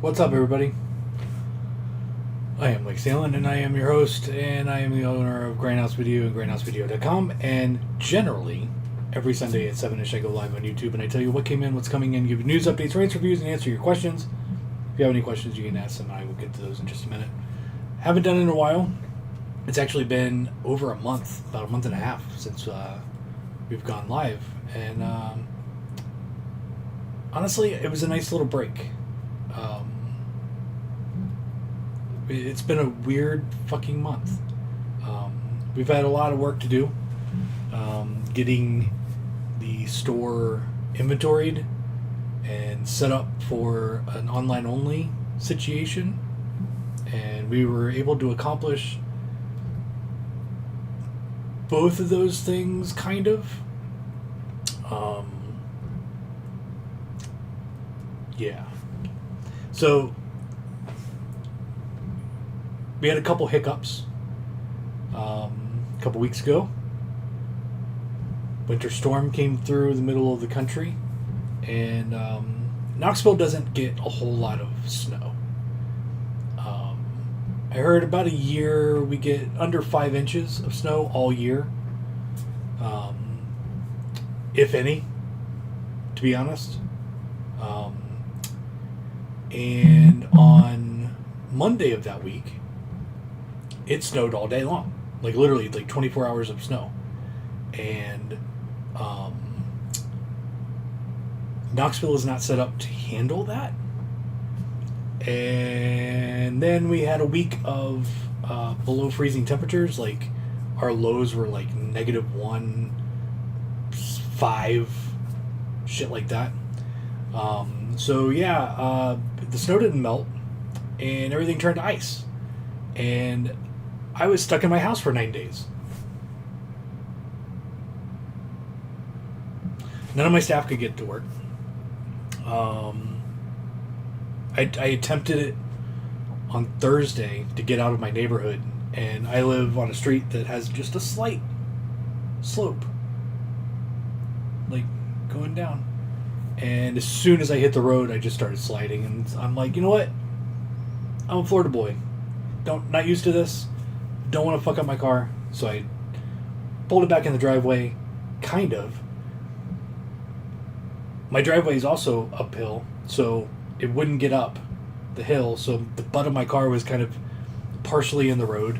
What's up, everybody? I am Mike Salen, and I am your host, and I am the owner of Grindhouse Video and grindhousevideo.com. And generally, every Sunday at 7ish, I go live on YouTube, and I tell you what came in, what's coming in, give you news updates, rates, reviews, and answer your questions. If you have any questions, you can ask them, and I will get to those in just a minute. Haven't done it in a while. It's actually been over a month, about a month and a half, since we've gone live. And honestly, it was a nice little break. It's been a weird fucking month. We've had a lot of work to do. Getting the store inventoried and set up for an online only situation. And we were able to accomplish both of those things, kind of. Yeah. So we had a couple hiccups a couple weeks ago. Winter storm came through the middle of the country, and Knoxville doesn't get a whole lot of snow. I heard about a year we get under 5 inches of snow all year, if any, to be honest. And on Monday of that week, it snowed all day long, like literally like 24 hours of snow. And Knoxville is not set up to handle that. And then we had a week of below freezing temperatures. Like our lows were like -1, 5, shit like that. So yeah, the snow didn't melt, and everything turned to ice. And I was stuck in my house for 9 days. None of my staff could get to work. I attempted it on Thursday to get out of my neighborhood, and I live on a street that has just a slight slope, like going down. And as soon as I hit the road, I just started sliding, and I'm like, you know what? I'm a Florida boy. Not used to this. Don't want to fuck up my car, so I pulled it back in the driveway, kind of. My driveway is also uphill, so it wouldn't get up the hill, so the butt of my car was kind of partially in the road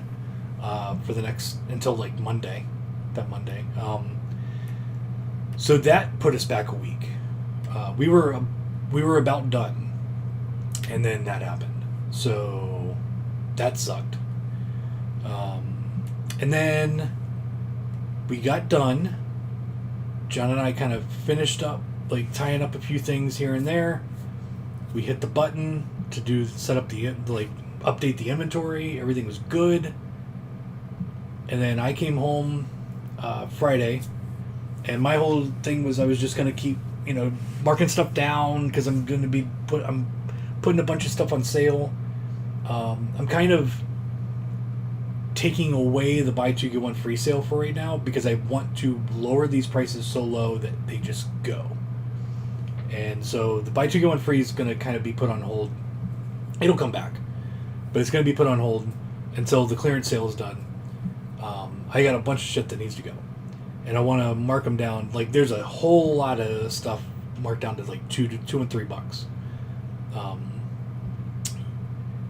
for the next, until like Monday, that Monday. So that put us back a week. We were about done, and then that happened. So that sucked. And then we got done. John and I kind of finished up, like tying up a few things here and there. We hit the button to set up update the inventory. Everything was good. And then I came home Friday, and my whole thing was I was just gonna keep, marking stuff down because I'm putting a bunch of stuff on sale. I'm kind of taking away the buy two get one free sale for right now because I want to lower these prices so low that they just go. And so the buy two get one free is going to kind of be put on hold. It'll come back, but it's going to be put on hold until the clearance sale is done. I got a bunch of shit that needs to go, and I want to mark them down. Like there's a whole lot of stuff marked down to like $2 and $3.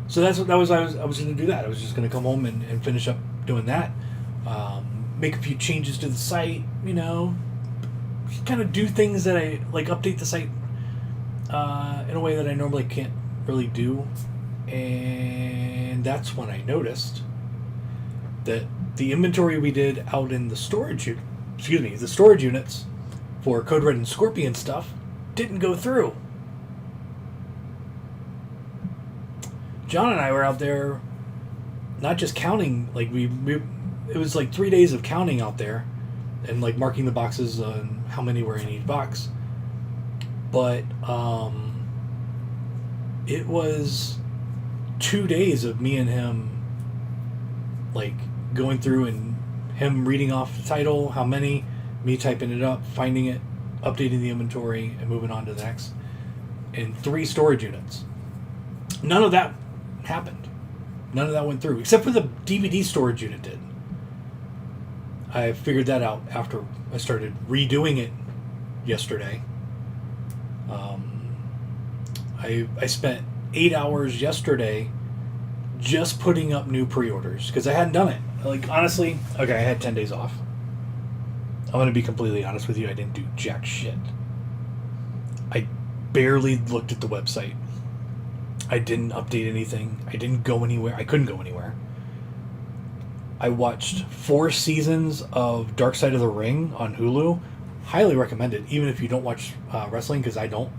So I was going to do that. I was just going to come home and finish up doing that. Make a few changes to the site, kind of do things that I like, update the site in a way that I normally can't really do. And that's when I noticed that the inventory we did out in the storage units for Code Red and Scorpion stuff didn't go through. John and I were out there not just counting, like it was like 3 days of counting out there and like marking the boxes on how many were in each box. But it was 2 days of me and him like going through and him reading off the title, how many, me typing it up, finding it, updating the inventory, and moving on to the next. In 3 storage units. None of that happened. None of that went through, except for the DVD storage unit did. I figured that out after I started redoing it yesterday. I spent 8 hours yesterday just putting up new pre-orders because I hadn't done it. Like, honestly, okay, I had 10 days off. I'm going to be completely honest with you. I didn't do jack shit. I barely looked at the website. I didn't update anything. I didn't go anywhere. I couldn't go anywhere. I watched 4 seasons of Dark Side of the Ring on Hulu. Highly recommend it, even if you don't watch wrestling, because I don't.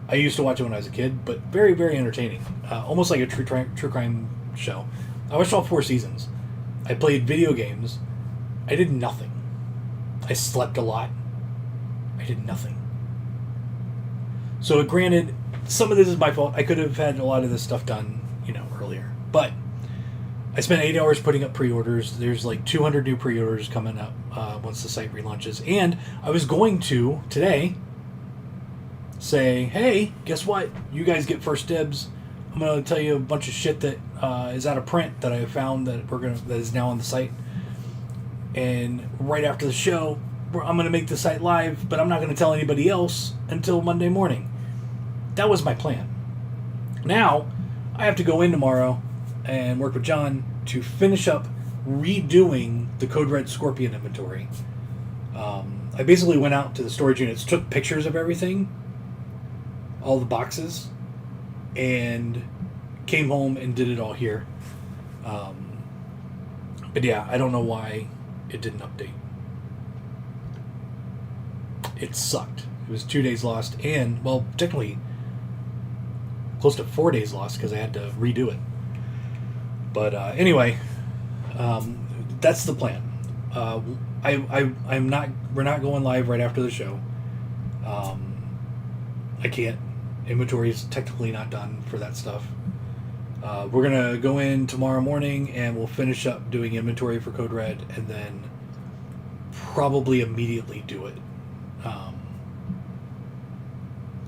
I used to watch it when I was a kid, but very, very entertaining. Almost like a true crime show. I watched all 4 seasons. I played video games. I did nothing. I slept a lot. I did nothing. So granted, some of this is my fault. I could have had a lot of this stuff done, earlier. But I spent 8 hours putting up pre-orders. There's like 200 new pre-orders coming up once the site relaunches. And I was going to, today, say, hey, guess what? You guys get first dibs. I'm going to tell you a bunch of shit that is out of print that I found that is now on the site. And right after the show, I'm going to make the site live, but I'm not going to tell anybody else until Monday morning. That was my plan. Now, I have to go in tomorrow and work with John to finish up redoing the Code Red Scorpion inventory. I basically went out to the storage units, took pictures of everything, all the boxes, and came home and did it all here. But yeah, I don't know why it didn't update. It sucked. It was 2 days lost, and, well, technically close to 4 days lost because I had to redo it. But anyway, that's the plan. We're not going live right after the show. I can't. Inventory is technically not done for that stuff. We're gonna go in tomorrow morning and we'll finish up doing inventory for Code Red, and then probably immediately do it.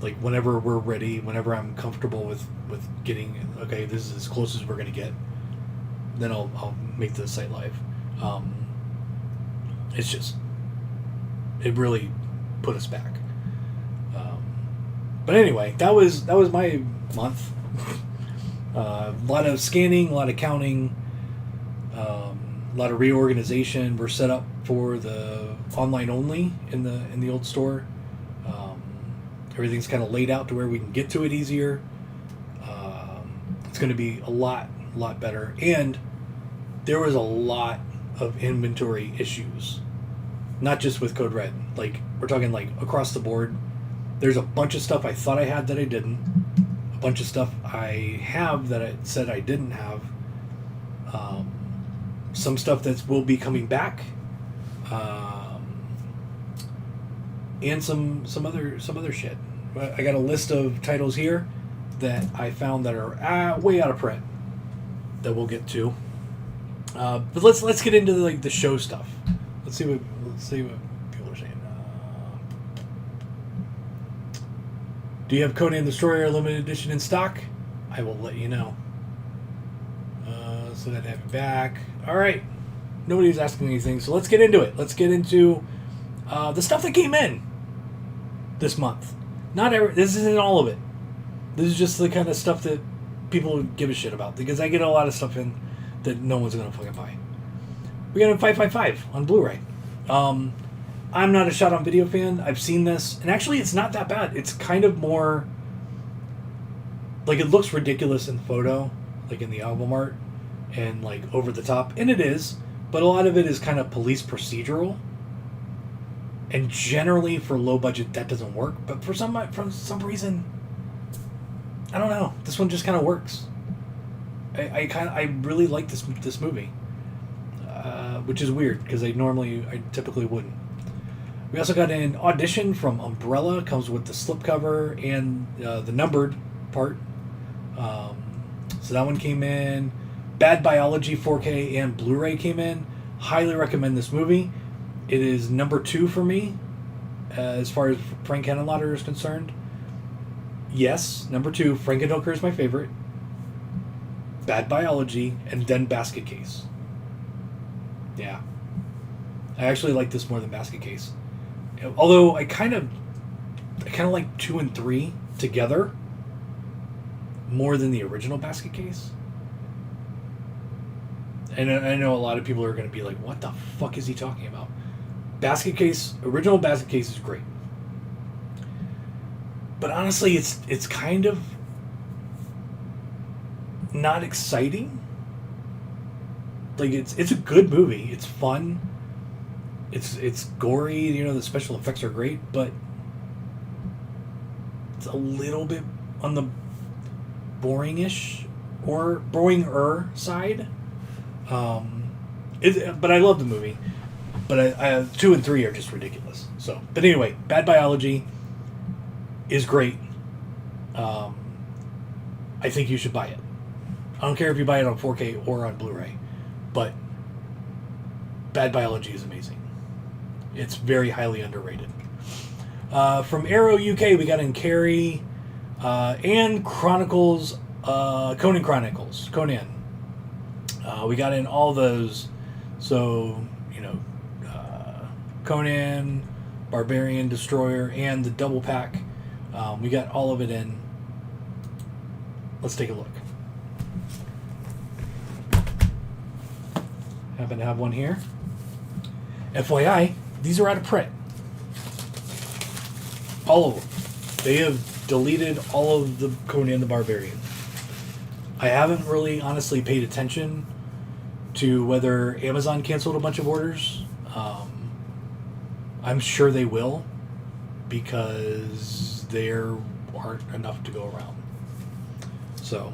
Like whenever we're ready, whenever I'm comfortable with getting, okay, this is as close as we're gonna get, then I'll make the site live. It really put us back. But anyway, that was my month. A lot of scanning, a lot of counting, a lot of reorganization. We're set up for the online only in the old store. Everything's kind of laid out to where we can get to it easier. It's going to be a lot better. And there was a lot of inventory issues, not just with Code Red. Like, we're talking like across the board. There's a bunch of stuff I thought I had that I didn't. A bunch of stuff I have that I said I didn't have. Some stuff that will be coming back. And some other shit. I got a list of titles here that I found that are way out of print that we'll get to. But let's get into the show stuff. Let's see what people are saying. Do you have Conan the Destroyer limited edition in stock? I will let you know. So that I have it back. All right. Nobody's asking anything, so let's get into it. Let's get into the stuff that came in this month. This isn't all of it. This is just the kind of stuff that people give a shit about, because I get a lot of stuff in that no one's gonna fucking buy. We got a 555 on Blu-ray. I'm not a shot-on-video fan. I've seen this, and actually it's not that bad. It's kind of more like, it looks ridiculous in photo, like in the album art, and like over the top, and it is, but a lot of it is kind of police procedural. And generally, for low budget, that doesn't work. But for some reason, I don't know. This one just kind of works. I really like this movie, which is weird because I typically wouldn't. We also got an Audition from Umbrella. Comes with the slipcover and the numbered part. So that one came in. Bad Biology 4K and Blu-ray came in. Highly recommend this movie. It is number 2 for me, as far as Frank Henenlotter is concerned. Yes, number 2. Frankenhooker is my favorite. Bad Biology, and then Basket Case. Yeah. I actually like this more than Basket Case. Although I kind of like 2 and 3 together more than the original Basket Case. And I know a lot of people are going to be like, what the fuck is he talking about? Original Basket Case is great. But honestly, it's kind of not exciting. Like, it's a good movie. It's fun. It's gory. You know, the special effects are great, but it's a little bit on the boringish or boringer side. But I love the movie. But I 2 and 3 are just ridiculous. So, but anyway, Bad Biology is great. I think you should buy it. I don't care if you buy it on 4K or on Blu-ray, but Bad Biology is amazing. It's very highly underrated. From Arrow UK, we got in Carrie and Chronicles, Conan Chronicles, Conan. We got in all those. So, you know, Conan, Barbarian, Destroyer, and the double pack. We got all of it in. Let's take a look. Happen to have one here. FYI, these are out of print. All of them. They have deleted all of the Conan the Barbarian. I haven't really honestly paid attention to whether Amazon canceled a bunch of orders. I'm sure they will, because there aren't enough to go around. So,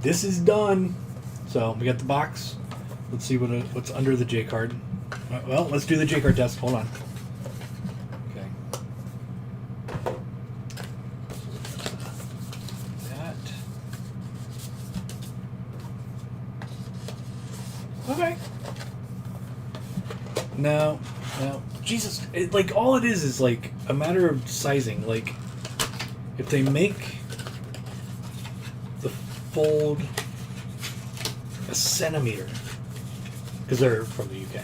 this is done. So, we got the box. Let's see what's under the J card. Well, let's do the J card test. Hold on. Okay. That. Okay. No. Jesus. Like, all it is like a matter of sizing. Like, if they make the fold a centimeter, because they're from the UK,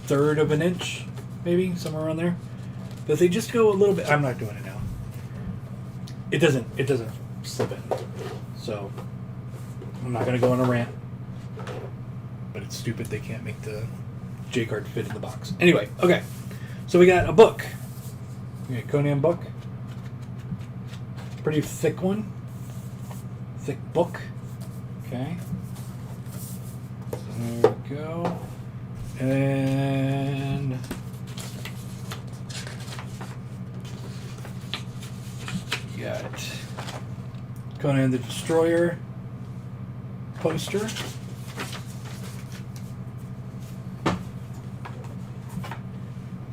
third of an inch, maybe somewhere around there. But if they just go a little bit, I'm not doing it now. It doesn't slip in. So I'm not going to go on a rant. But it's stupid they can't make the J card fit in the box. Anyway, okay. So we got a book. We got a Conan book. Pretty thick one. Thick book. Okay. There we go. And you got Conan the Destroyer poster.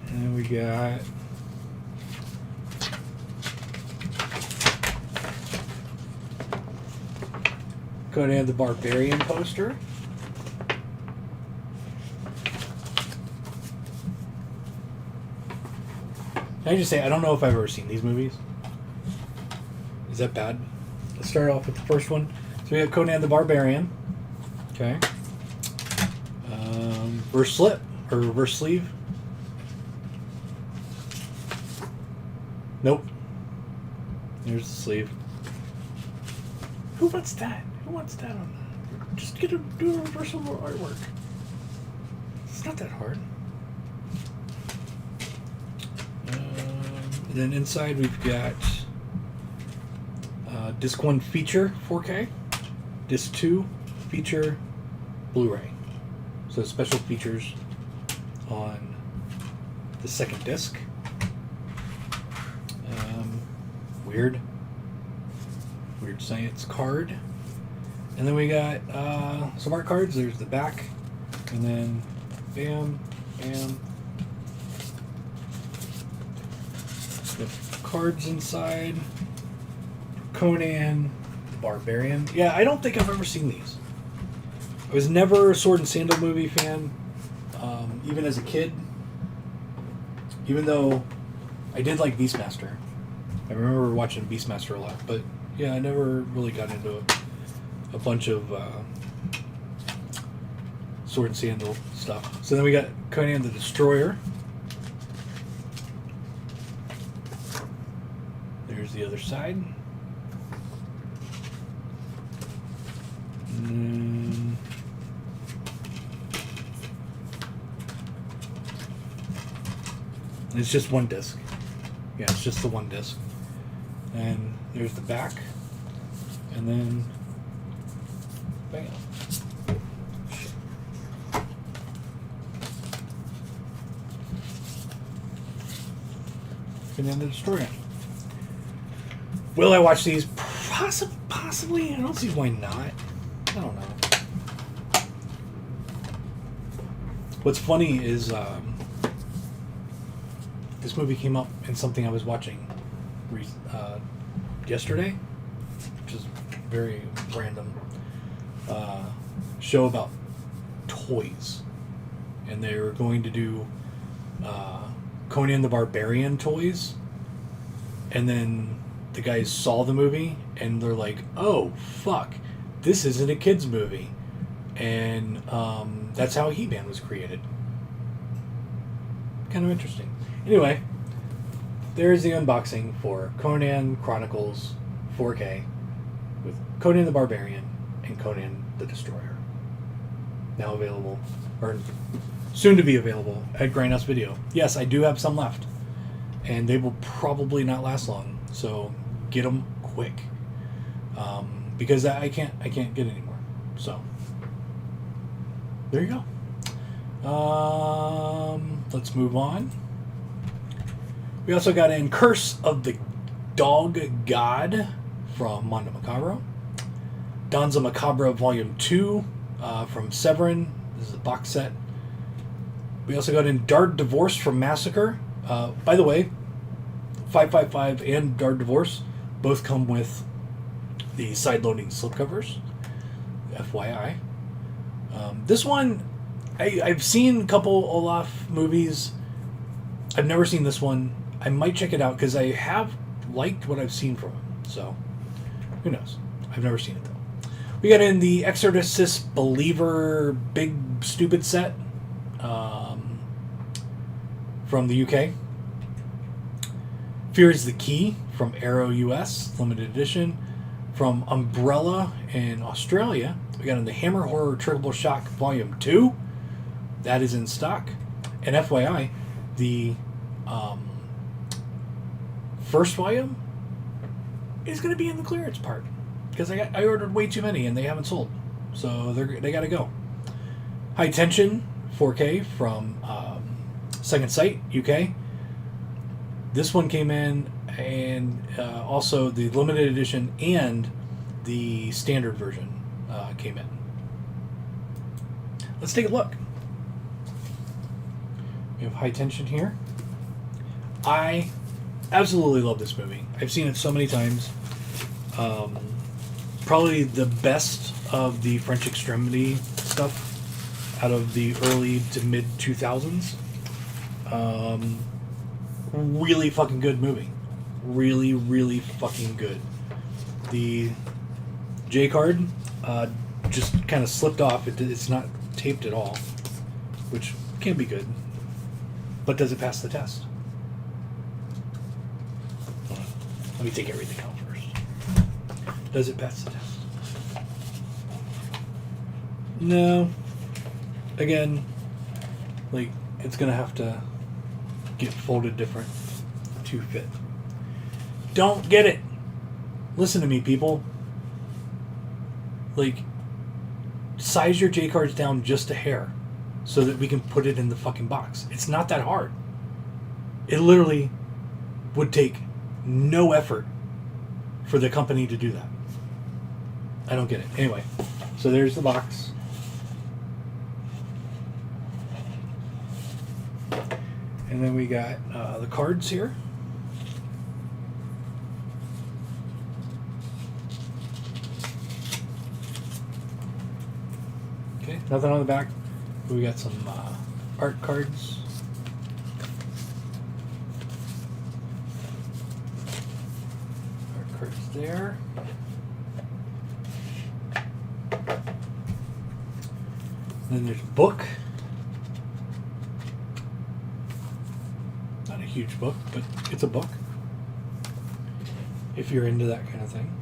And we got Conan the Barbarian poster. Can I just say, I don't know if I've ever seen these movies. Is that bad? Let's start off with the first one. So we have Conan the Barbarian. Okay. Reverse slip, or reverse sleeve. Nope. There's the sleeve. Who wants that? Who wants that on that? Just do a reversible artwork. It's not that hard. And then inside we've got Disc 1 feature 4K, Disc 2 feature Blu-ray. So special features on the second disc. Weird science card. And then we got some art cards. There's the back, and then bam, bam. The cards inside. Conan the Barbarian. Yeah, I don't think I've ever seen these. I was never a sword and sandal movie fan, even as a kid. Even though I did like Beastmaster. I remember watching Beastmaster a lot, but yeah, I never really got into a bunch of sword and sandal stuff. So then we got Conan the Destroyer. There's the other side. And it's just one disc. Yeah, it's just the one disc. And there's the back. And then bam. Conan the Destroyer. Will I watch these? Possibly. I don't see why not. I don't know. What's funny is this movie came up in something I was watching yesterday, which is very random. Show about toys, and they were going to do Conan the Barbarian toys, and then the guys saw the movie and they're like, "Oh fuck, this isn't a kids movie," and that's how He-Man was created. Kind of interesting. Anyway, there's the unboxing for Conan Chronicles 4K with Conan the Barbarian and Conan the Destroyer. Now available, or soon to be available at Grindhouse Video. Yes, I do have some left, and they will probably not last long. So get them quick, because I can't get any more. So there you go. Let's move on. We also got in Curse of the Dog God from Mondo Macabro. Danza Macabra Volume 2 from Severin. This is a box set. We also got in Dard Divorce from Massacre. By the way, 555 and Dard Divorce both come with the side-loading slipcovers. FYI. This one, I've seen a couple Olaf movies. I've never seen this one. I might check it out because I have liked what I've seen from him. So, who knows? I've never seen it though. We got in the Exorcist Believer Big Stupid set from the UK. Fear is the Key from Arrow US, limited edition. From Umbrella in Australia, we got in the Hammer Horror Triple Shock Volume 2. That is in stock. And FYI, the first volume is going to be in the clearance part because I ordered way too many and they haven't sold, so they got to go. High Tension 4K from Second Sight UK. This one came in, and also the limited edition and the standard version came in. Let's take a look. We have High Tension here. I absolutely love this movie. I've seen it so many times. Probably the best of the French Extremity stuff out of the early to mid 2000s. Really fucking good movie. Really, really fucking good. The J card just kind of slipped off. It's not taped at all, which can be good. But does it pass the test? Let me take everything out first. Does it pass the test? No. Again, like, it's gonna have to get folded different to fit. Don't get it. Listen to me, people. Like, size your J cards down just a hair so that we can put it in the fucking box. It's not that hard. It literally would take no effort for the company to do that. I don't get it. Anyway, so there's the box. And then we got the cards here. Okay, nothing on the back. We got some art cards. cards there. Then there's a book. Not a huge book, but it's a book. If you're into that kind of thing.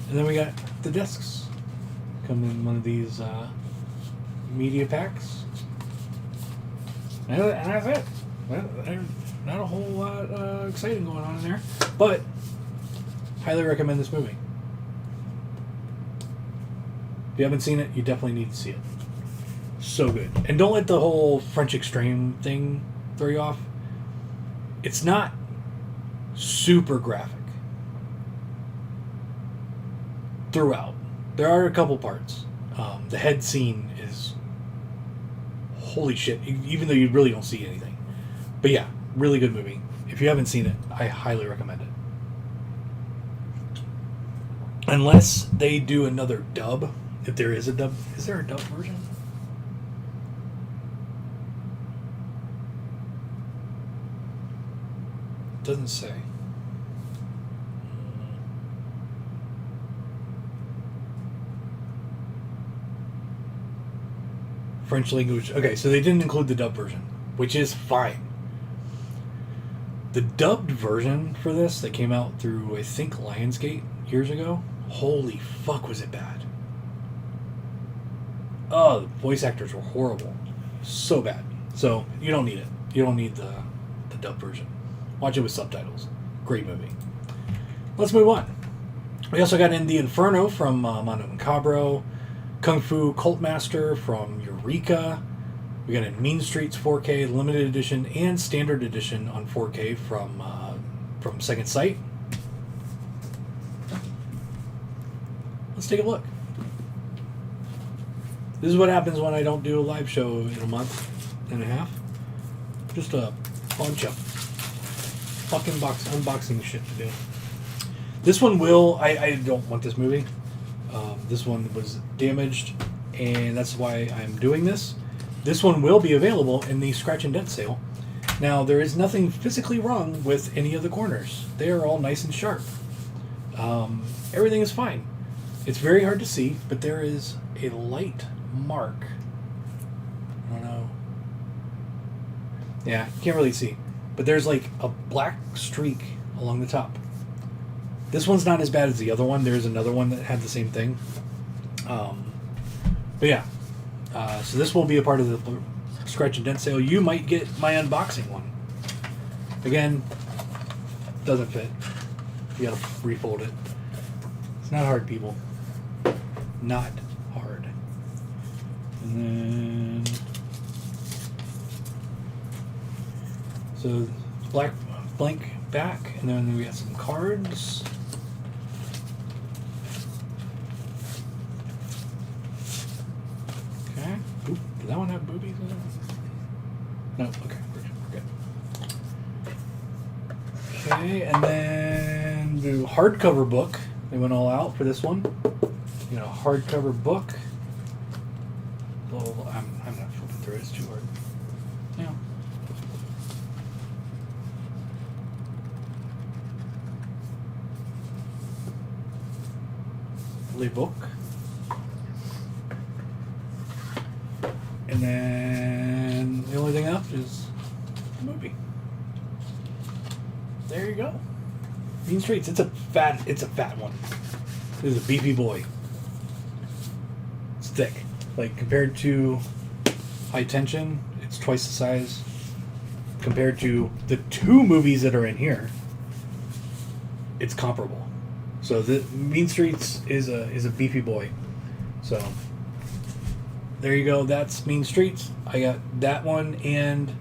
And then we got the discs. Come in one of these media packs. And that's it. Not a whole lot exciting going on in there. But highly recommend this movie. If you haven't seen it, you definitely need to see it. So good. And don't let the whole French Extreme thing throw you off. It's not super graphic throughout. There are a couple parts. The head scene is holy shit, even though you really don't see anything. But yeah, really good movie. If you haven't seen it, I highly recommend it. Unless they do another dub. If there is a dub. Is there a dub version? Doesn't say. French language. Okay, so they didn't include the dub version, which is fine. The dubbed version for this that came out through, I think, Lionsgate years ago. Holy fuck, was it bad. Oh, the voice actors were horrible. So bad. So, you don't need it. You don't need the dub version. Watch it with subtitles. Great movie. Let's move on. We also got in The Inferno from Mondo Macabro. Kung Fu Cult Master from Eureka. We got in Mean Streets 4K Limited Edition and Standard Edition on 4K from Second Sight. Let's take a look. This is what happens when I don't do a live show in a month and a half. Just a bunch of fucking unboxing shit to do. This one will... I don't want this movie. This one was damaged, and that's why I'm doing this. This one will be available in the Scratch and Dent sale. Now, there is nothing physically wrong with any of the corners. They are all nice and sharp. Everything is fine. It's very hard to see, but there is a light mark. I don't know. Yeah, can't really see. But there's like a black streak along the top. This one's not as bad as the other one. There's another one that had the same thing. But yeah. So this will be a part of the Scratch and Dent sale. You might get my unboxing one. Again, doesn't fit. You gotta refold it. It's not hard, people. Not hard. And then... So, blank back. And then we got some cards. Okay. Oop, does that one have boobies in it? No, okay, we're good. Okay, and then the hardcover book. They went all out for this one. You know, hardcover book. Well, I'm not flipping through it. It's too hard. Yeah. Book, and then the only thing left is the movie. There you go. Mean Streets. It's a fat one. This is a beefy boy. It's thick. Like compared to High Tension, it's twice the size. Compared to the two movies that are in here, it's comparable. So the Mean Streets is a beefy boy. So there you go. That's Mean Streets. I got that one and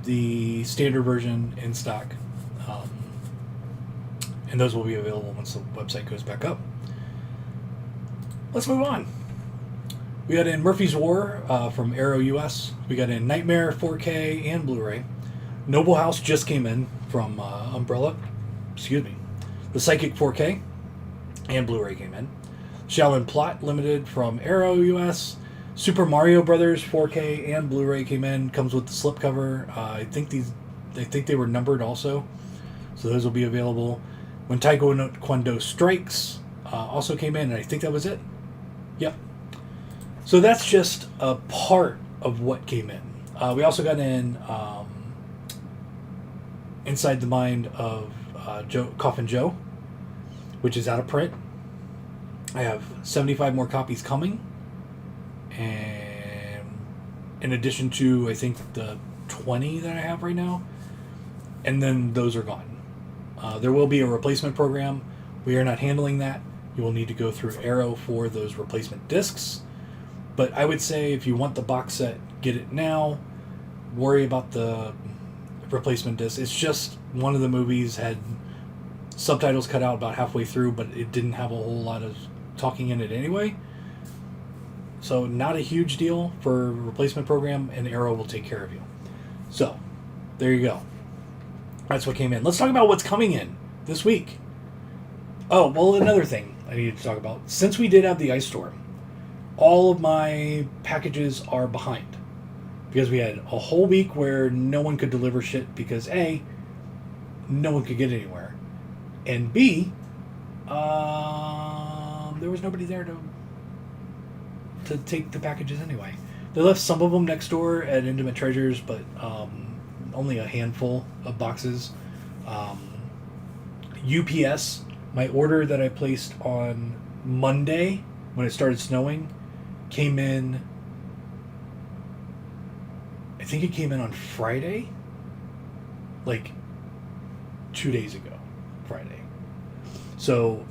the standard version in stock. And those will be available once the website goes back up. Let's move on. We got in Murphy's War from Arrow US. We got in Nightmare 4K and Blu-ray. Noble House just came in from Umbrella. Excuse me. The Psychic 4K and Blu-ray came in. Shaolin Plot Limited from Arrow US. Super Mario Brothers 4K and Blu-ray came in. Comes with the slipcover. I think they were numbered also. So those will be available. When Taekwondo Strikes also came in, and I think that was it. Yep. So that's just a part of what came in. We also got in Inside the Mind of Coffin Joe, which is out of print. I have 75 more copies coming, and in addition to, I think, the 20 that I have right now, and then those are gone. There will be a replacement program. We are not handling that. You will need to go through Arrow for those replacement discs. But I would say if you want the box set, get it now. Worry about the replacement disc. It's just one of the movies had subtitles cut out about halfway through, but it didn't have a whole lot of talking in it anyway. So not a huge deal for a replacement program, and Arrow will take care of you. So there you go. That's what came in. Let's talk about what's coming in this week. Oh, well, another thing I needed to talk about. Since we did have the ice storm, all of my packages are behind. Because we had a whole week where no one could deliver shit because A, no one could get anywhere. And B, there was nobody there to take the packages anyway. They left some of them next door at Intimate Treasures, but only a handful of boxes. UPS, my order that I placed on Monday when it started snowing, came in, I think it came in on Friday, like 2 days ago, Friday. So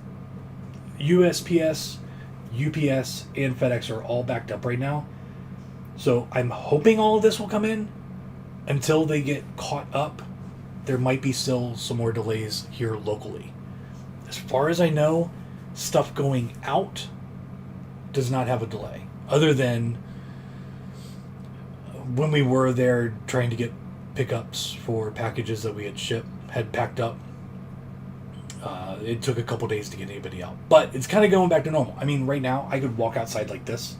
USPS, UPS, and FedEx are all backed up right now. So I'm hoping all of this will come in. Until they get caught up, there might be still some more delays here locally. As far as I know, stuff going out does not have a delay. Other than when we were there trying to get pickups for packages that we had packed up. It took a couple days to get anybody out. But it's kind of going back to normal. I mean, right now, I could walk outside like this.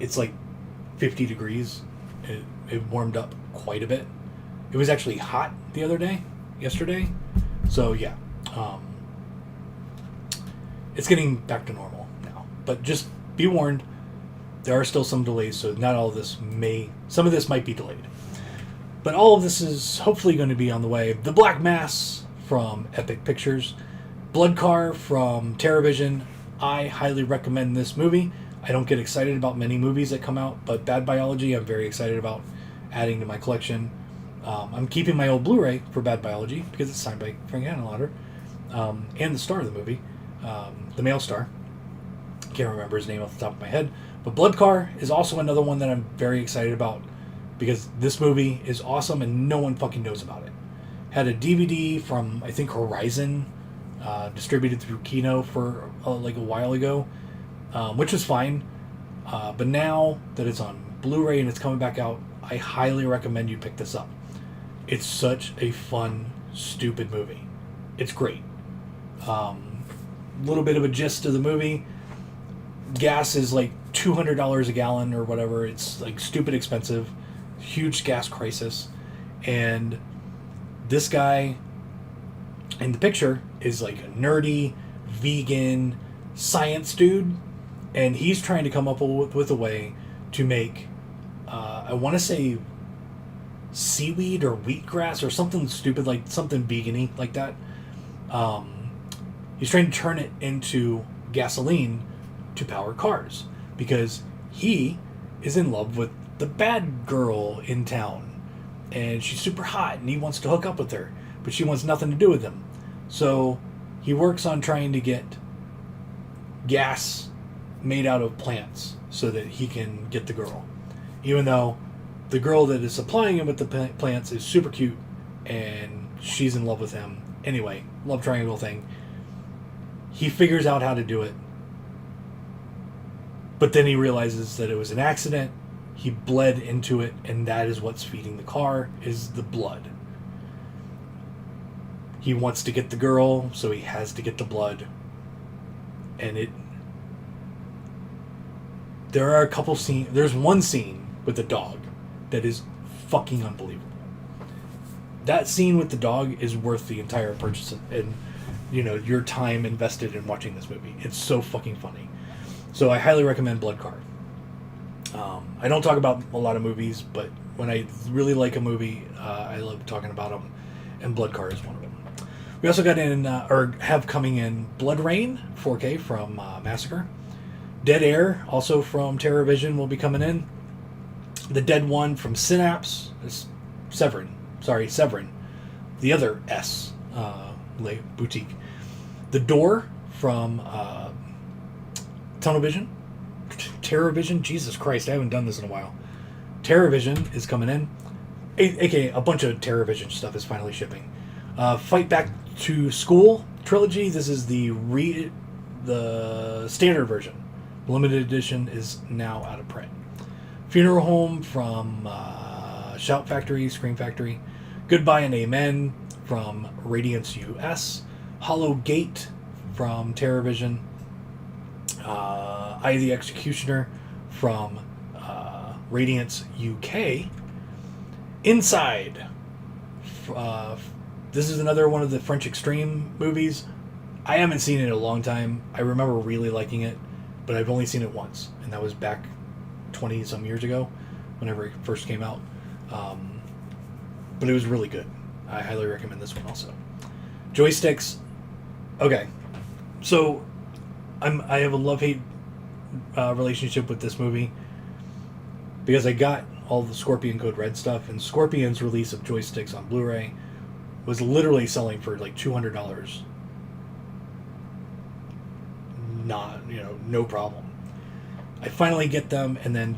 It's like 50 degrees. It warmed up quite a bit. It was actually hot the other day, yesterday. So, yeah. It's getting back to normal now. But just be warned, there are still some delays, so not all of this some of this might be delayed. But all of this is hopefully going to be on the way. The Black Mass from Epic Pictures. Blood Car from TerraVision. I highly recommend this movie. I don't get excited about many movies that come out, but Bad Biology I'm very excited about adding to my collection. I'm keeping my old Blu-ray for Bad Biology because it's signed by Frank Henenlotter, and the star of the movie, the male star. Can't remember his name off the top of my head. But Blood Car is also another one that I'm very excited about because this movie is awesome and no one fucking knows about it. Had a DVD from, I think, Horizon, distributed through Kino for like a while ago, which was fine. But now that it's on Blu-ray and it's coming back out, I highly recommend you pick this up. It's such a fun, stupid movie. It's great. Little bit of a gist of the movie. Gas is like $200 a gallon or whatever. It's like stupid expensive. Huge gas crisis. And this guy in the picture is like a nerdy, vegan, science dude. And he's trying to come up with a way to make, I want to say, seaweed or wheatgrass or something stupid, like something vegan-y like that. He's trying to turn it into gasoline to power cars because he is in love with the bad girl in town and she's super hot and he wants to hook up with her, but she wants nothing to do with him. So he works on trying to get gas made out of plants so that he can get the girl, even though the girl that is supplying him with the plants is super cute and she's in love with him. Anyway, love triangle thing. He figures out how to do it, but then he realizes that it was an accident. He bled into it, and that is what's feeding the car, is the blood. He wants to get the girl, so he has to get the blood. And there are a couple scenes. There's one scene with the dog that is fucking unbelievable. that scene with the dog is worth the entire purchase and your time invested in watching this movie. It's so fucking funny. So I highly recommend Blood Card. I don't talk about a lot of movies, but when I really like a movie, I love talking about them, and Blood Card is one of them. We also got in, or have coming in, Blood Rain 4K from Massacre. Dead Air, also from TerrorVision, will be coming in. The Dead One from Synapse, Severin. The other S boutique. The Door from Tunnel Vision. TerrorVision, Jesus Christ, I haven't done this in a while. TerrorVision is coming in. AKA a bunch of TerrorVision stuff is finally shipping. Fight Back to School trilogy. This is the standard version. Limited edition is now out of print. Funeral Home from Shout Factory, Scream Factory. Goodbye and Amen from Radiance US. Hollow Gate from TerrorVision. I the Executioner from Radiance UK. Inside. This is another one of the French Extreme movies. I haven't seen it in a long time. I remember really liking it, but I've only seen it once, and that was back 20-some years ago, whenever it first came out. But it was really good. I highly recommend this one also. Joysticks. Okay, so I have a love-hate relationship with this movie because I got all the Scorpion Code Red stuff, and Scorpion's release of Joysticks on Blu-ray was literally selling for like $200. No problem. I finally get them, and then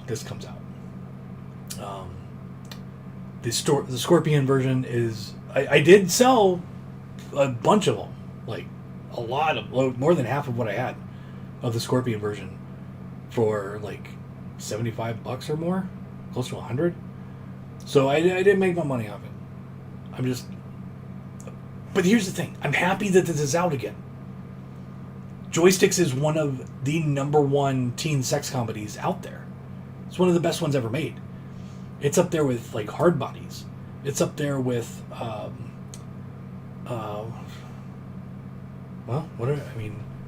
this comes out. The Scorpion version is... I did sell a bunch of them. Like, a lot of... More than half of what I had of the Scorpion version for, like, $75 or more. Close to $100. So I didn't make my money off it. I'm just... But here's the thing. I'm happy that this is out again. Joysticks is one of the #1 teen sex comedies out there. It's one of the best ones ever made. It's up there with, like, Hard Bodies. It's up there with,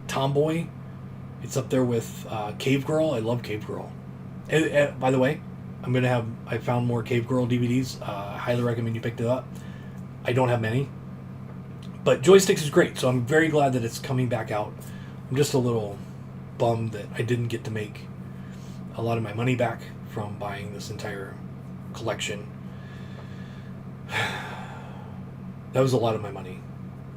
Tomboy. It's up there with Cave Girl. I love Cave Girl. And, by the way, I found more Cave Girl DVDs. I highly recommend you pick it up. I don't have many. But Joysticks is great, so I'm very glad that it's coming back out. I'm just a little bummed that I didn't get to make a lot of my money back from buying this entire collection. That was a lot of my money.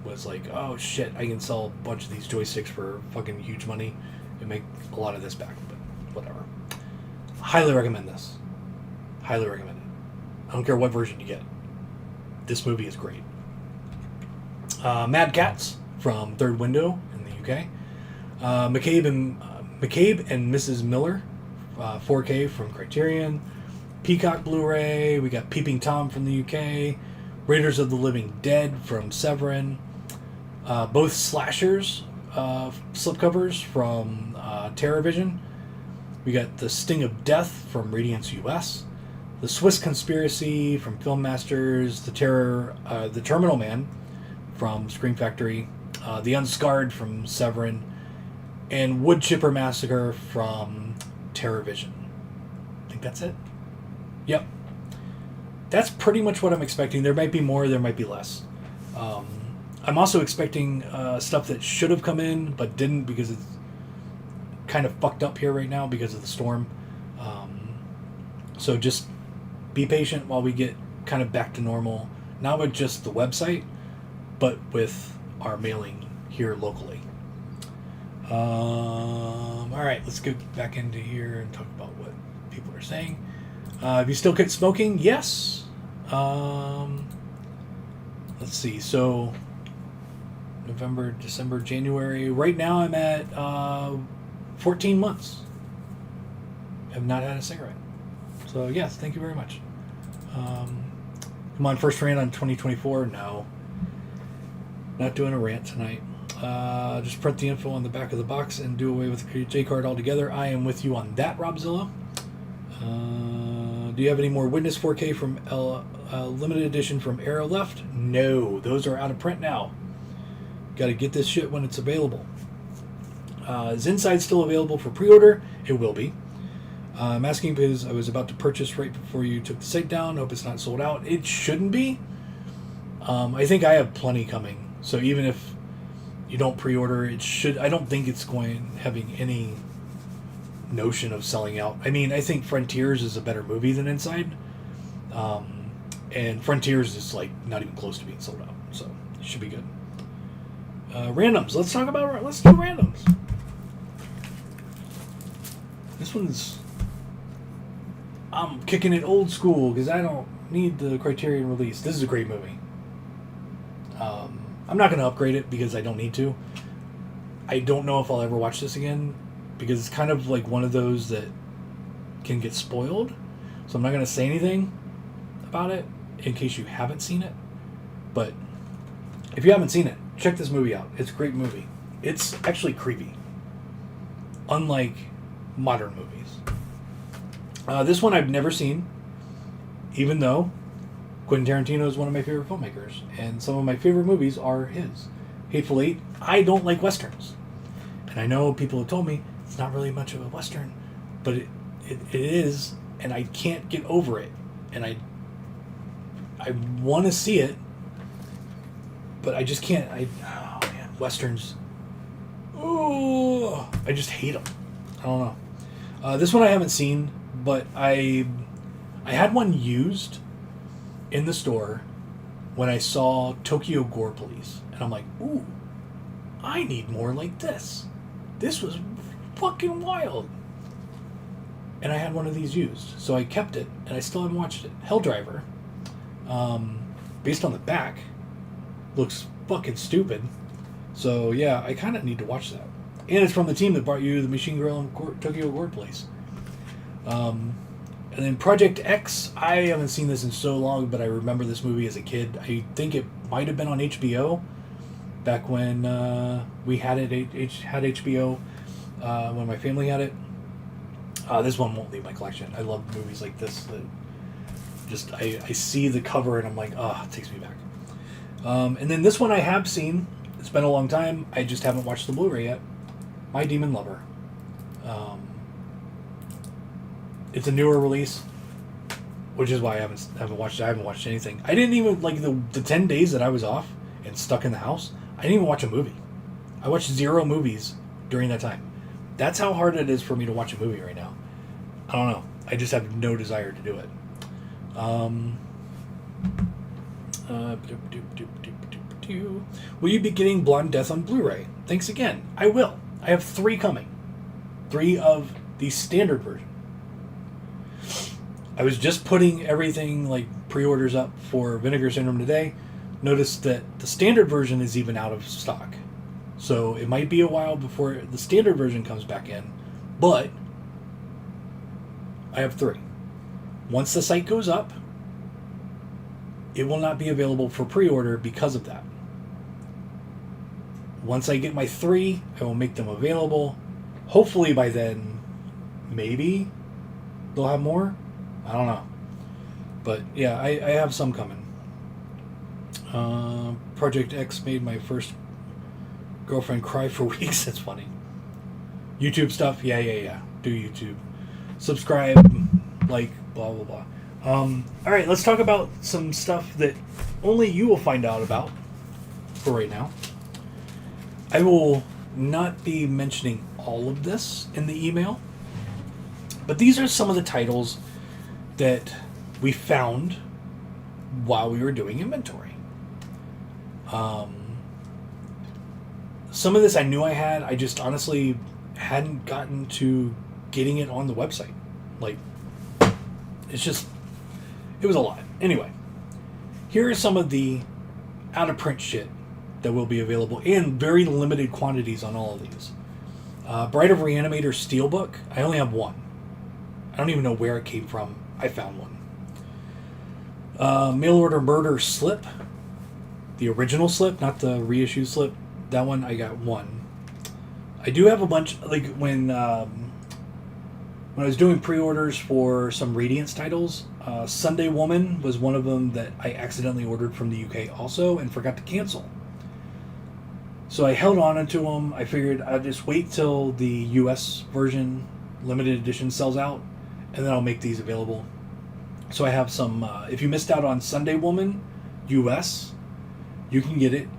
Was like, oh shit, I can sell a bunch of these Joysticks for fucking huge money and make a lot of this back, but whatever. Highly recommend this. Highly recommend it. I don't care what version you get. This movie is great. Mad Cats from Third Window in the UK. McCabe and Mrs. Miller, 4K from Criterion. Peacock Blu-ray. We got Peeping Tom from the UK. Raiders of the Living Dead from Severin. Both slashers, slipcovers from TerrorVision. We got The Sting of Death from Radiance US. The Swiss Conspiracy from Film Masters. The Terminal Man from Scream Factory. The Unscarred from Severin. And Wood Chipper Massacre from TerrorVision. I think that's it. Yep. That's pretty much what I'm expecting. There might be more, there might be less. I'm also expecting stuff that should have come in, but didn't because it's kind of fucked up here right now because of the storm. So just be patient while we get kind of back to normal. Not with just the website, but with our mailing here locally. Alright, let's go back into here and talk about what people are saying. Have you still quit smoking? Yes. Let's see. So, November, December, January. Right now I'm at 14 months. Have not had a cigarette. So, yes, thank you very much. Come on, first rant on 2024? No. Not doing a rant tonight. Just print the info on the back of the box and do away with the J card altogether. I am with you on that, Robzilla. Do you have any more Witness 4K from limited edition from Arrow left? No, those are out of print now. Got to get this shit when it's available. Is Inside still available for pre-order? It will be. I'm asking because I was about to purchase right before you took the site down. Hope it's not sold out. It shouldn't be. I think I have plenty coming. So even if you don't pre-order, it should. I don't think it's having any notion of selling out. I mean, I think Frontiers is a better movie than Inside. And Frontiers is like not even close to being sold out. So it should be good. Randoms. Let's do randoms. This one's... I'm kicking it old school because I don't need the Criterion release. This is a great movie. I'm not going to upgrade it because I don't need to. I don't know if I'll ever watch this again because it's kind of like one of those that can get spoiled. So I'm not going to say anything about it in case you haven't seen it. But if you haven't seen it, check this movie out. It's a great movie. It's actually creepy. Unlike modern movies. This one I've never seen, even though Quentin Tarantino is one of my favorite filmmakers, and some of my favorite movies are his. Hateful Eight. I don't like Westerns. And I know people have told me it's not really much of a Western, but it is, and I can't get over it. And I want to see it, but I just can't. Oh man, Westerns. Oh, I just hate them. I don't know. This one I haven't seen, but I had one used in the store when I saw Tokyo Gore Police, and I'm like, ooh, I need more like this. This was fucking wild. And I had one of these used, so I kept it, and I still haven't watched it. Helldriver, based on the back, looks fucking stupid. So yeah, I kind of need to watch that. And it's from the team that brought you the Machine Grill and Tokyo Gore Police. And then Project X, I haven't seen this in so long, but I remember this movie as a kid. I think it might have been on HBO back when we had HBO, when my family had it. This one won't leave my collection. I love movies like this. I see the cover and I'm like, it takes me back. And then this one I have seen. It's been a long time. I just haven't watched the Blu-ray yet. My Demon Lover. It's a newer release, which is why I haven't watched it. I haven't watched anything. I didn't even, like, the 10 days that I was off and stuck in the house, I didn't even watch a movie. I watched 0 movies during that time. That's how hard it is for me to watch a movie right now. I don't know. I just have no desire to do it. Will you be getting Blonde Death on Blu-ray? Thanks again. I will. I have 3 coming. 3 of the standard version. I was just putting everything, like, pre-orders up for Vinegar Syndrome today. Noticed that the standard version is even out of stock. So it might be a while before the standard version comes back in. But I have 3. Once the site goes up, it will not be available for pre-order because of that. Once I get my 3, I will make them available. Hopefully by then, maybe they'll have more. I don't know. But yeah, I have some coming. Project X made my first girlfriend cry for weeks. That's funny. YouTube stuff? Yeah. Do YouTube. Subscribe, like, blah, blah, blah. Alright, let's talk about some stuff that only you will find out about for right now. I will not be mentioning all of this in the email, but these are some of the titles that we found while we were doing inventory. Some of this I knew I had. I just honestly hadn't gotten to getting it on the website. Like, it was a lot. Anyway, here are some of the out-of-print shit that will be available in very limited quantities on all of these. Bride of Reanimator Steelbook. I only have 1. I don't even know where it came from. I found one. Mail Order Murder Slip. The original slip, not the reissue slip. That one, I got 1. I do have a bunch, like when I was doing pre-orders for some Radiance titles, Sunday Woman was one of them that I accidentally ordered from the UK also and forgot to cancel. So I held on to them. I figured I'd just wait till the US version limited edition sells out, and then I'll make these available. So I have some, if you missed out on Sunday Woman US, you can get it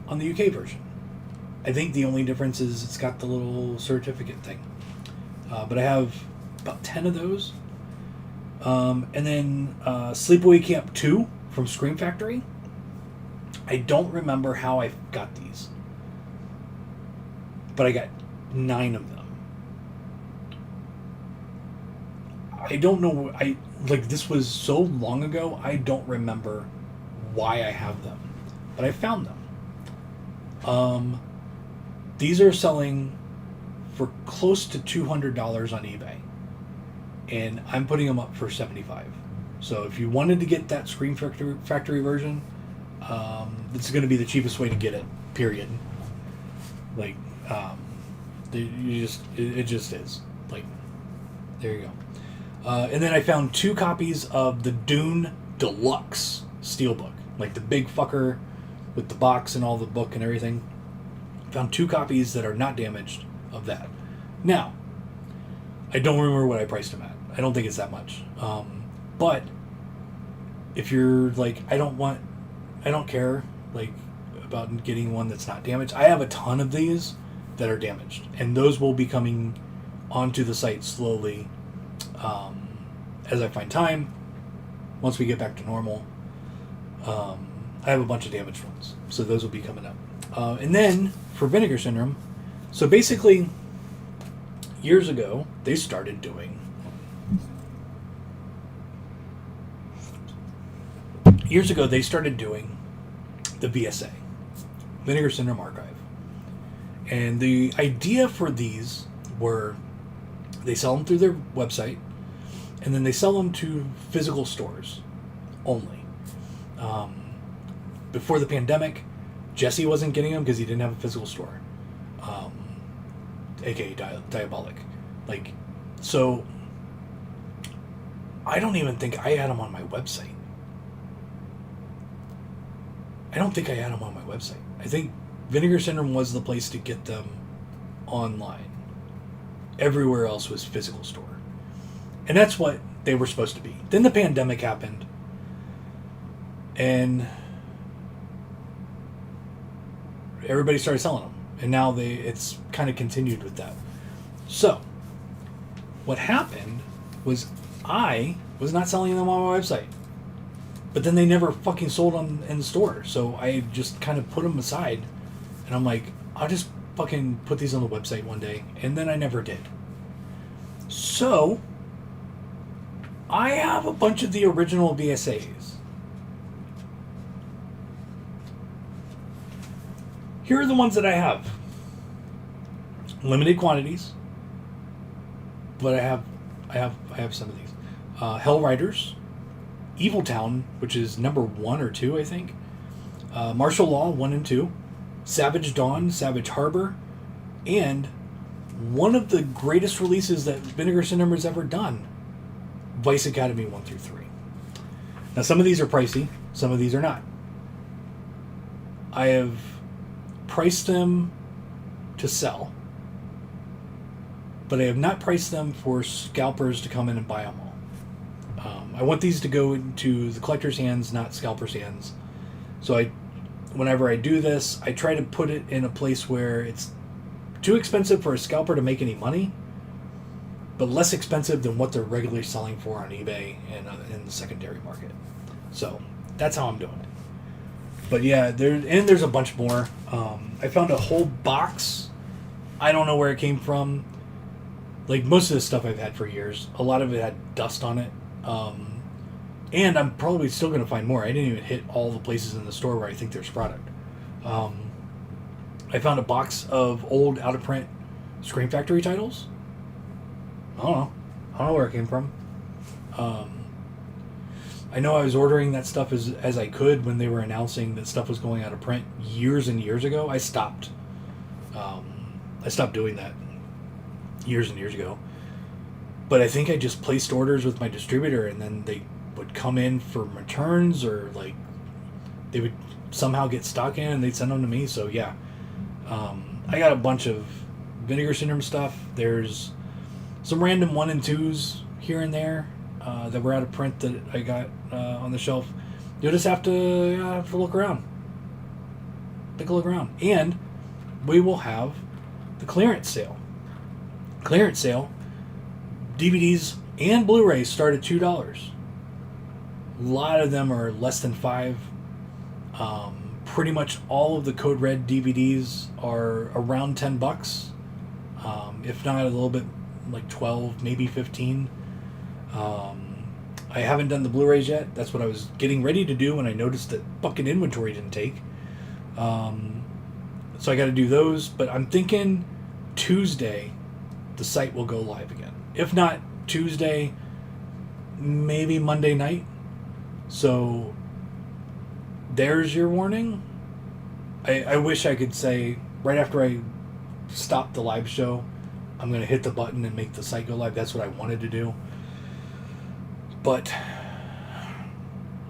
on the UK version. I think the only difference is it's got the little certificate thing. But I have about 10 of those. And then Sleepaway Camp 2 from Scream Factory. I don't remember how I got these, but I got 9 of them. I don't know. This was so long ago. I don't remember why I have them, but I found them. These are selling for close to $200 on eBay, and I'm putting them up for $75. So if you wanted to get that Scream Factory version, this is going to be the cheapest way to get it. Period. It just is. There you go. And then I found 2 copies of the Dune Deluxe Steelbook, the big fucker with the box and all the book and everything. Found 2 copies that are not damaged of that. Now, I don't remember what I priced them at. I don't think it's that much. But if you're I don't care about getting one that's not damaged. I have a ton of these that are damaged, and those will be coming onto the site slowly as I find time. Once we get back to normal, I have a bunch of damaged ones, so those will be coming up. And then for Vinegar Syndrome, so basically years ago they started doing the VSA, Vinegar Syndrome Archive. And the idea for these were they sell them through their website, and then they sell them to physical stores only. Before the pandemic, Jesse wasn't getting them because he didn't have a physical store, aka Diabolic. So I don't even think I had them on my website. I think Vinegar Syndrome was the place to get them online. Everywhere else was physical store. And that's what they were supposed to be. Then the pandemic happened, and everybody started selling them. And now it's kind of continued with that. So, what happened was I was not selling them on my website. But then they never fucking sold them in the store. So I just kind of put them aside. And I'm like, I'll just fucking put these on the website one day. And then I never did. So I have a bunch of the original VSAs. Here are the ones that I have. Limited quantities. But I have some of these. Hell Riders. Evil Town, which is number 1 or 2, I think. Martial Law 1 and 2. Savage Dawn, Savage Harbor, and one of the greatest releases that Vinegar Syndrome has ever done, Vice Academy 1 through 3. Now, some of these are pricey, some of these are not. I have priced them to sell, but I have not priced them for scalpers to come in and buy them all. I want these to go into the collector's hands, not scalper's hands. So whenever I do this, I try to put it in a place where it's too expensive for a scalper to make any money, but less expensive than what they're regularly selling for on eBay and in the secondary market. So that's how I'm doing it. But yeah, there's a bunch more. I found a whole box. I don't know where it came from. Most of this stuff I've had for years. A lot of it had dust on it. And I'm probably still going to find more. I didn't even hit all the places in the store where I think there's product. I found a box of old out-of-print Scream Factory titles. I don't know where it came from. I know I was ordering that stuff as I could when they were announcing that stuff was going out of print years and years ago. I stopped doing that years and years ago. But I think I just placed orders with my distributor, and then they would come in for returns, or like they would somehow get stock in and they'd send them to me. So yeah, I got a bunch of Vinegar Syndrome stuff. There's some random 1 and 2s here and there that were out of print that I got on the shelf. You'll just have to look around. Take a look around. And we will have the clearance sale. Clearance sale. DVDs and Blu-rays start at $2. A lot of them are less than $5. Pretty much all of the Code Red DVDs are around $10. If not a little bit, like 12, maybe 15. I haven't done the Blu-rays yet. That's what I was getting ready to do when I noticed that fucking inventory didn't take. So I got to do those. But I'm thinking Tuesday, the site will go live again. If not Tuesday, maybe Monday night. So there's your warning. I wish I could say right after I stop the live show, I'm going to hit the button and make the site go live. That's what I wanted to do. But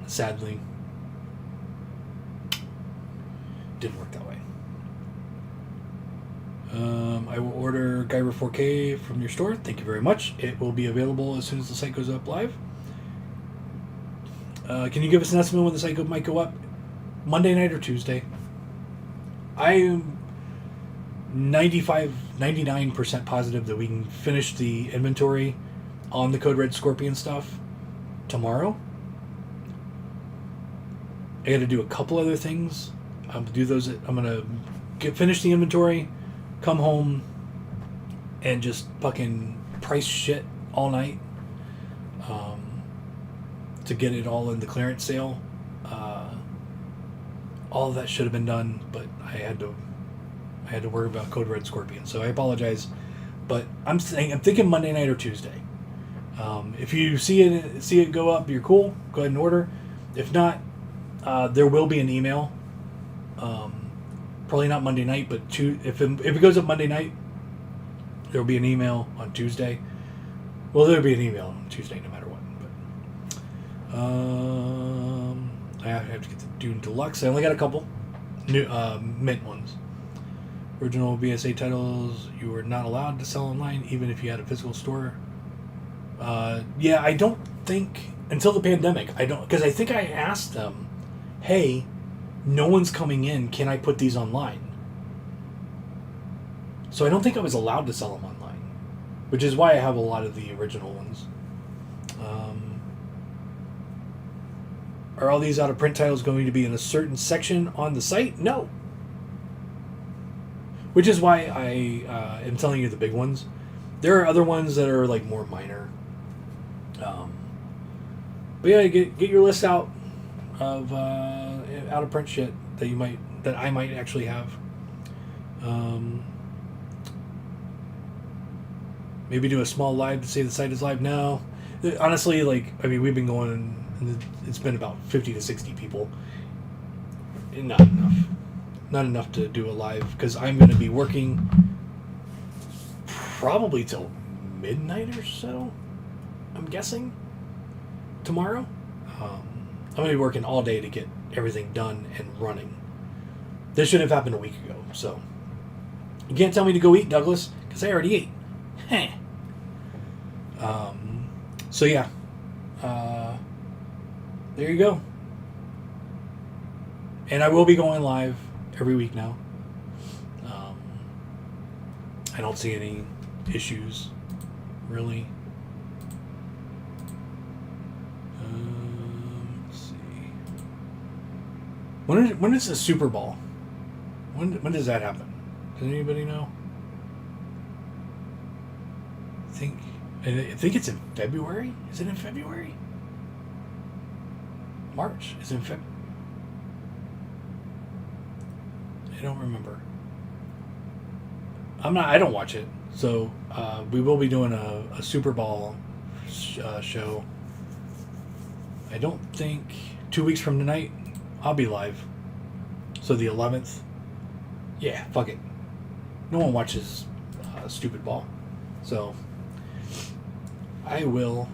sadly, didn't work that way. I will order Guyver 4K from your store. Thank you very much. It will be available as soon as the site goes up live. Can you give us an estimate when the site might go up? Monday night or Tuesday? I am 99% positive that we can finish the inventory on the Code Red Scorpion stuff tomorrow. I got to do a couple other things. I'm gonna finish the inventory, come home, and just fucking price shit all night to get it all in the clearance sale. All of that should have been done, but I had to worry about Code Red Scorpion, so I apologize. But I'm thinking Monday night or Tuesday. If you see it go up, you're cool. Go ahead and order. If not, there will be an email. Probably not Monday night, but if it goes up Monday night, there will be an email on Tuesday. Well, there will be an email on Tuesday no matter what. But I have to get the Dune Deluxe. I only got a couple new mint ones. Original BSA titles you were not allowed to sell online, even if you had a physical store. Yeah, I don't think until the pandemic. Because I think I asked them, hey, no one's coming in. Can I put these online? So I don't think I was allowed to sell them online, which is why I have a lot of the original ones. Are all these out of print titles going to be in a certain section on the site? No. Which is why I am telling you the big ones. There are other ones that are like more minor. But yeah, get your list out of out of print shit that I might actually have. Maybe do a small live to say the site is live now. Honestly, we've been going. It's been about 50 to 60 people. Not enough. Not enough to do a live because I'm going to be working probably till midnight or so. I'm guessing tomorrow. I'm going to be working all day to get everything done and running. This should have happened a week ago. So you can't tell me to go eat, Douglas, because I already ate. Heh. So yeah. There you go. And I will be going live every week now. I don't see any issues, really. Let's see. When is the Super Bowl? When does that happen? Does anybody know? I think it's in February. Is it in February? March. Is it in February? I don't remember. I don't watch it. So we will be doing a Super Bowl show. I don't think 2 weeks from tonight I'll be live. So the 11th. Yeah, fuck it. No one watches stupid ball. So I will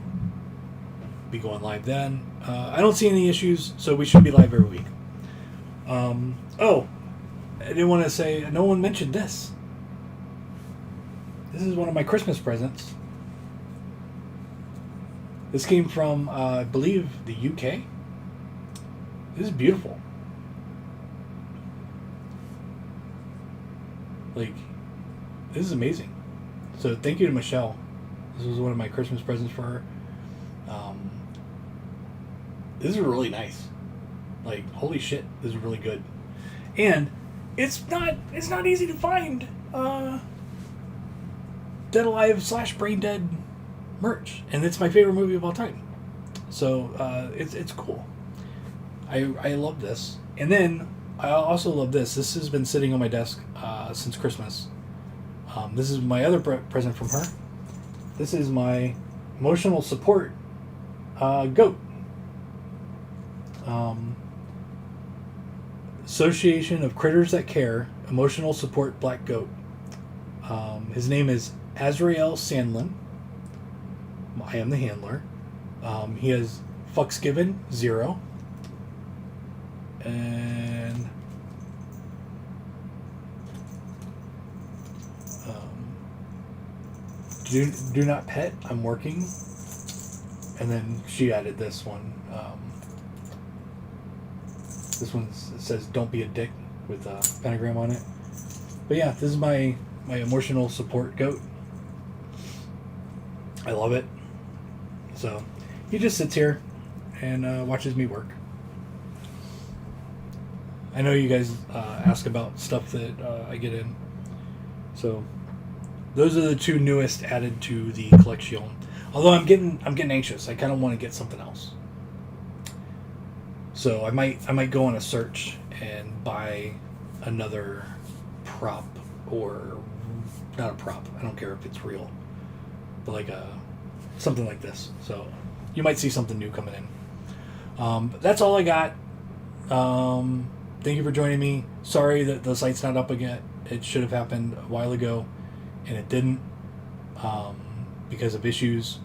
be going live then. I don't see any issues, so we should be live every week. Oh, I didn't want to say, no one mentioned this. This is one of my Christmas presents. This came from, I believe, the UK. This is beautiful. Like, this is amazing. So thank you to Michelle. This was one of my Christmas presents for her. This is really nice. Like, holy shit, this is really good. And it's not easy to find Dead Alive / Brain Dead merch, and it's my favorite movie of all time. So it's cool. I love this. And then I also love this. This has been sitting on my desk since Christmas. This is my other present from her. This is my emotional support goat. Association of Critters That Care, emotional support black goat. His name is Azrael Sandlin. I am the handler. He has fucks given 0. And do not pet. I'm working. And then she added this one. This one says "Don't be a dick" with a pentagram on it. But yeah, this is my emotional support goat. I love it. So he just sits here and watches me work. I know you guys ask about stuff that I get in. So those are the 2 newest added to the collection. Although I'm getting anxious. I kind of want to get something else. So I might go on a search and buy another prop, or not a prop. I don't care if it's real, but like something like this. So you might see something new coming in. But that's all I got. Thank you for joining me. Sorry that the site's not up again. It should have happened a while ago, and it didn't because of issues.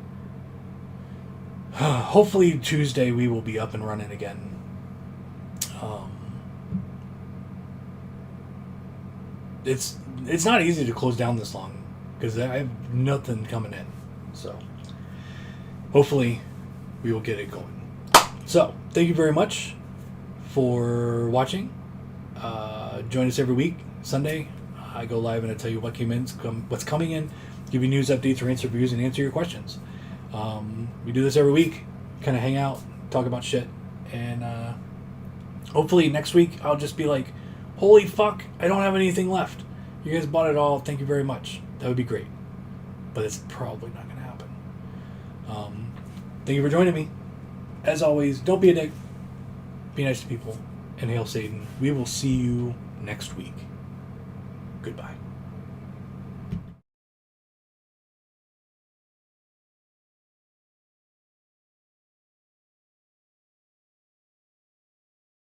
Hopefully Tuesday we will be up and running again. It's not easy to close down this long because I have nothing coming in. So hopefully we will get it going. So thank you very much for watching. Join us every week. Sunday I go live and I tell you what came in, what's coming in, give you news updates or interviews, and answer your questions. We do this every week, kind of hang out, talk about shit, and hopefully next week I'll just be like, holy fuck, I don't have anything left. You guys bought it all. Thank you very much. That would be great. But it's probably not going to happen. Thank you for joining me. As always, don't be a dick. Be nice to people. And hail Satan. We will see you next week. Goodbye.